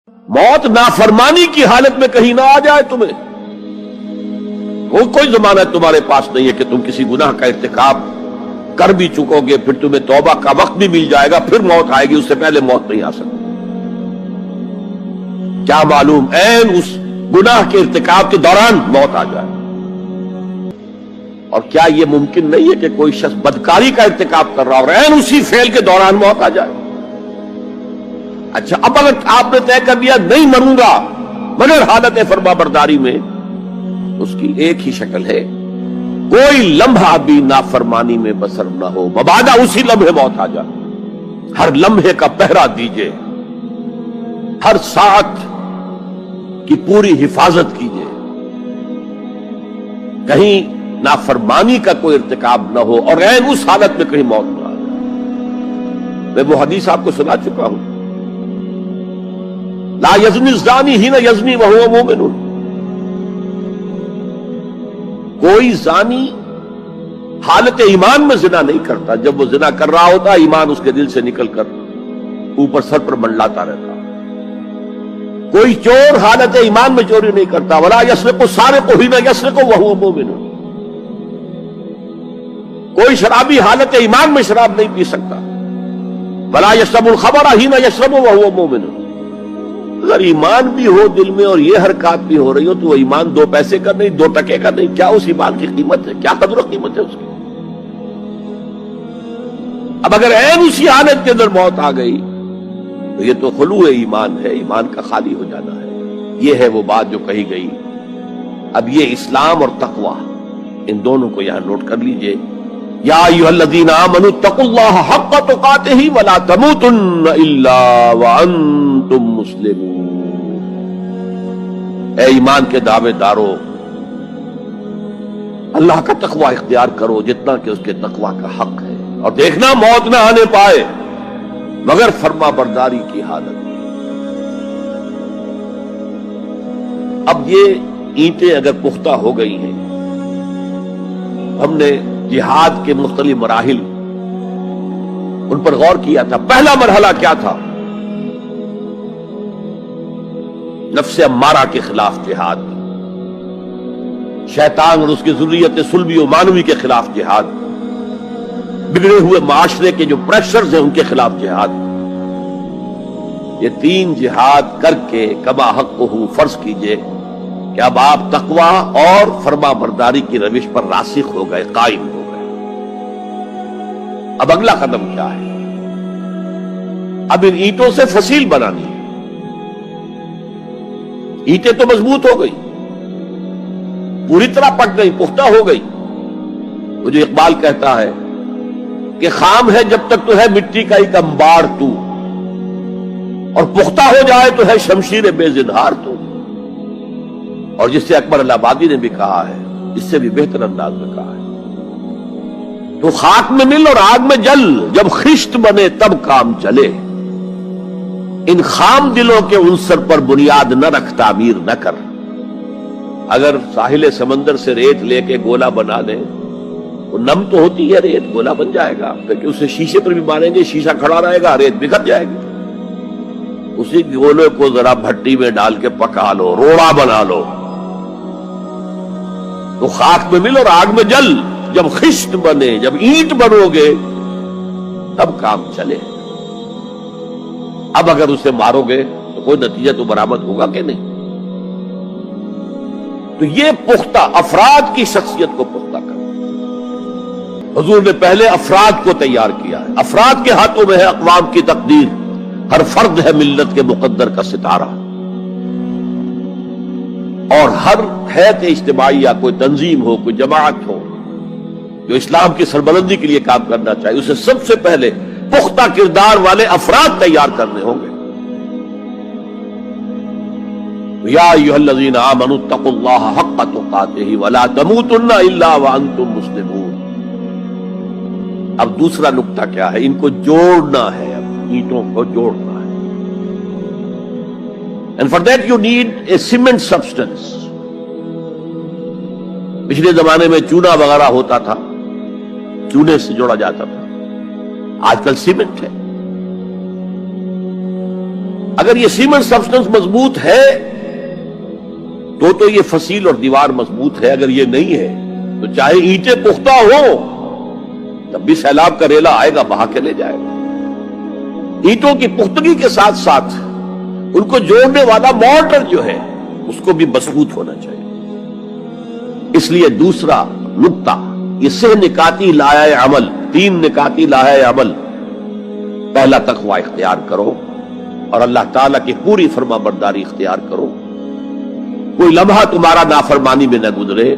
موت نافرمانی کی حالت میں کہیں نہ آ جائے تمہیں، وہ کوئی ضمانت تمہارے پاس نہیں ہے کہ تم کسی گناہ کا ارتکاب کر بھی چکو گے، پھر تمہیں توبہ کا وقت بھی مل جائے گا، پھر موت آئے گی، اس سے پہلے موت نہیں آ سکتی۔ کیا معلوم عین اس گناہ کے ارتکاب کے دوران موت آ جائے۔ اور کیا یہ ممکن نہیں ہے کہ کوئی شخص بدکاری کا ارتکاب کر رہا اور عین اسی فعل کے دوران موت آ جائے؟ اچھا، اب اگر آپ نے طے کر دیا نہیں مروں گا مگر حالت فرما برداری میں، اس کی ایک ہی شکل ہے، کوئی لمحہ بھی نافرمانی میں بسر نہ ہو، مبادا اسی لمحے موت آ جائے۔ ہر لمحے کا پہرا دیجئے، ہر ساعت کی پوری حفاظت کیجئے، کہیں نافرمانی کا کوئی ارتکاب نہ ہو اور عین اس حالت میں کہیں موت نہ آ جائے۔ میں وہ حدیث آپ کو سنا چکا ہوں، لا یزنی الزانی حین یزنی وہو مومن۔ کوئی زانی حالت ایمان میں زنا نہیں کرتا، جب وہ زنا کر رہا ہوتا ایمان اس کے دل سے نکل کر اوپر سر پر منڈلاتا رہتا۔ کوئی چور حالت ایمان میں چوری نہیں کرتا، ولا یسرق السارق حین یسرق وہو مومن۔ کوئی شرابی حالت ایمان میں شراب نہیں پی سکتا، ولا یشرب الخمر حین یشرب وہو مومن۔ اگر ایمان بھی ہو دل میں اور یہ حرکات بھی ہو رہی ہو تو وہ ایمان 2 پیسے کا نہیں، 2 ٹکے کا نہیں، کیا اس ایمان کی قیمت ہے؟ کیا قدر و قیمت ہے اس کی؟ اب اگر عین اسی حالت کے اندر موت آ گئی تو یہ تو خلو ایمان ہے، ایمان کا خالی ہو جانا ہے۔ یہ ہے وہ بات جو کہی گئی۔ اب یہ اسلام اور تقوی، ان دونوں کو یہاں نوٹ کر لیجئے۔ یا ایھا الذین آمنوا اتقوا اللہ حق تقاتہ ولا تموتن الا وانتم مسلمون۔ اے ایمان کے دعوے دارو، اللہ کا تقوی اختیار کرو جتنا کہ اس کے تقوی کا حق ہے، اور دیکھنا موت نہ آنے پائے مگر فرما برداری کی حالت۔ اب یہ اینٹیں اگر پختہ ہو گئی ہیں، ہم نے جہاد کے مختلف مراحل ان پر غور کیا تھا۔ پہلا مرحلہ کیا تھا؟ نفس امارہ کے خلاف جہاد، شیطان اور اس کی ذریت سلبی و مانوی کے خلاف جہاد، بگڑے ہوئے معاشرے کے جو پریشرز ہیں ان کے خلاف جہاد۔ یہ 3 جہاد کر کے کما حقہ فرض کیجئے کہ اب آپ تقوی اور فرما برداری کی روش پر راسخ ہو گئے، قائم ہو گئے۔ اب اگلا قدم کیا ہے؟ اب ان اینٹوں سے فصیل بنانی ہے۔ اینٹیں تو مضبوط ہو گئی، پوری طرح پک گئی، پختہ ہو گئی۔ وہ جو اقبال کہتا ہے کہ خام ہے جب تک تو ہے مٹی کا ایک انبار تو، اور پختہ ہو جائے تو ہے شمشیر بے زنہار تو۔ اور جس سے اکبر اللہ آبادی نے بھی کہا ہے، اس سے بھی بہتر انداز میں کہا ہے، تو خاک میں مل اور آگ میں جل، جب خشت بنے تب کام چلے۔ ان خام دلوں کے عنصر پر بنیاد نہ رکھ، تعمیر نہ کر۔ اگر ساحل سمندر سے ریت لے کے گولا بنا لیں، وہ نم تو ہوتی ہے ریت، گولا بن جائے گا، پھر اسے شیشے پر بھی ماریں گے، شیشہ کھڑا رہے گا، ریت بکھر جائے گی۔ اسی گولے کو ذرا بھٹی میں ڈال کے پکا لو، روڑا بنا لو، تو خاک میں مل اور آگ میں جل، جب خشت بنے، جب اینٹ بنو گے تب کام چلے۔ اب اگر اسے مارو گے تو کوئی نتیجہ تو برآمد ہوگا کہ نہیں؟ تو یہ پختہ افراد کی شخصیت کو پختہ کرنا، حضور نے پہلے افراد کو تیار کیا ہے۔ افراد کے ہاتھوں میں ہے اقوام کی تقدیر، ہر فرد ہے ملت کے مقدر کا ستارہ، اور ہر حیث اجتماعی یا کوئی تنظیم ہو، کوئی جماعت ہو جو اسلام کی سربلندی کے لیے کام کرنا چاہیے، اسے سب سے پہلے پختہ کردار والے افراد تیار کرنے ہوں گے۔ یا ایھا الذین آمنوا اتقوا اللہ حق تقاتہ ولا تموتن الا وانتم مسلمون۔ اب دوسرا نقطہ کیا ہے؟ ان کو جوڑنا ہے، اب اینٹوں کو جوڑنا ہے۔ And for that you need a cement substance۔ پچھلے زمانے میں چونا وغیرہ ہوتا تھا، چونے سے جوڑا جاتا تھا، آج کل سیمنٹ ہے۔ اگر یہ سیمنٹ سبسٹنس مضبوط ہے تو یہ فصیل اور دیوار مضبوط ہے. اگر یہ نہیں ہے تو چاہے اینٹیں پختہ ہو تب بھی سیلاب کا ریلا آئے گا، بہا کے لے جائے گا. اینٹوں کی پختگی کے ساتھ ساتھ ان کو جوڑنے والا مورٹر جو ہے اس کو بھی مضبوط ہونا چاہیے. اس لیے دوسرا نقطہ یہ 3 نکاتی لائحہ عمل، 3 نکاتی لائحہ عمل. پہلا تقوی اختیار کرو اور اللہ تعالیٰ کی پوری فرما برداری اختیار کرو. کوئی لمحہ تمہارا نافرمانی میں نہ گزرے.